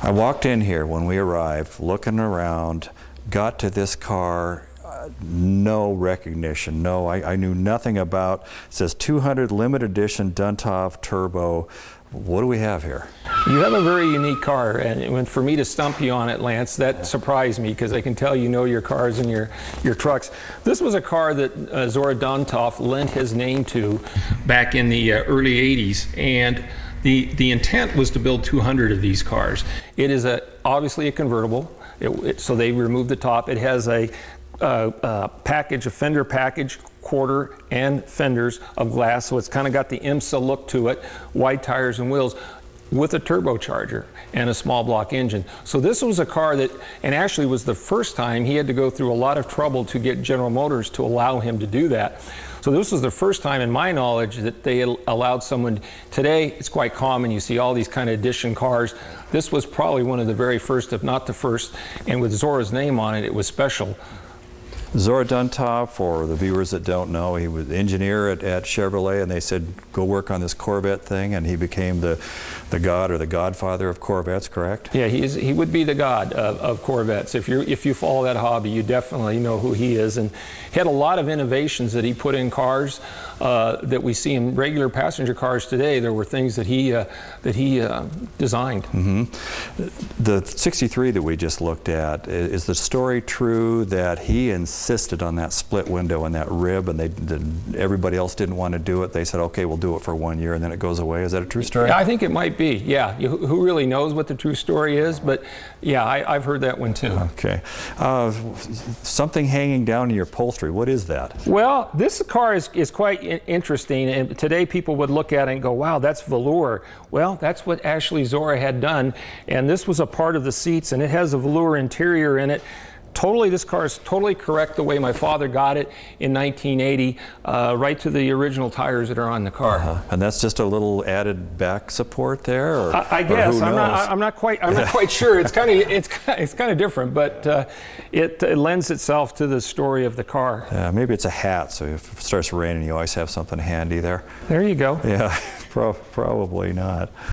I walked in here when we arrived, looking around, got to this car, no recognition, I knew nothing about. It says 200 limited edition Duntov Turbo. What do we have here? You have a very unique car, and for me to stump you on it, Lance, that surprised me, because I can tell you know your cars and your trucks. This was a car that Zora Duntov lent his name to back in the early 80s, and the intent was to build 200 of these cars. It is obviously a convertible, so they removed the top. It has a fender package, quarter and fenders of glass, so it's kind of got the IMSA look to it, wide tires and wheels, with a turbocharger and a small block engine. So this was a car that, and actually was the first time he had to go through a lot of trouble to get General Motors to allow him to do that. So this was the first time in my knowledge that they allowed someone. Today it's quite common, you see all these kind of edition cars. This was probably one of the very first, if not the first, and with Zora's name on it, it was special. Zora Duntov, for the viewers that don't know, he was an engineer at Chevrolet, and they said, go work on this Corvette thing, and he became the god or the godfather of Corvettes, correct? Yeah, he would be the god of Corvettes. If you follow that hobby, you definitely know who he is. And he had a lot of innovations that he put in cars that we see in regular passenger cars today. There were things that he designed. Mm-hmm. The 63 that we just looked at, is the story true that he insisted on that split window and that rib, and everybody else didn't want to do it? They said, okay, we'll do it for 1 year, and then it goes away. Is that a true story? Yeah, I think it might be. Yeah, who really knows what the true story is? But yeah, I've heard that one too. Okay. Something hanging down in your upholstery. What is that? Well, this car is quite interesting, and today people would look at it and go, wow, that's velour. Well, that's what actually Zora had done, and this was a part of the seats, and it has a velour interior in it. This car is totally correct the way my father got it in 1980, right to the original tires that are on the car. And that's just a little added back support there, or I guess or who knows? I'm not quite sure. It's kind of different, but it lends itself to the story of the car. Yeah, maybe it's a hat, so if it starts raining, you always have something handy there. There you go. Yeah, probably not.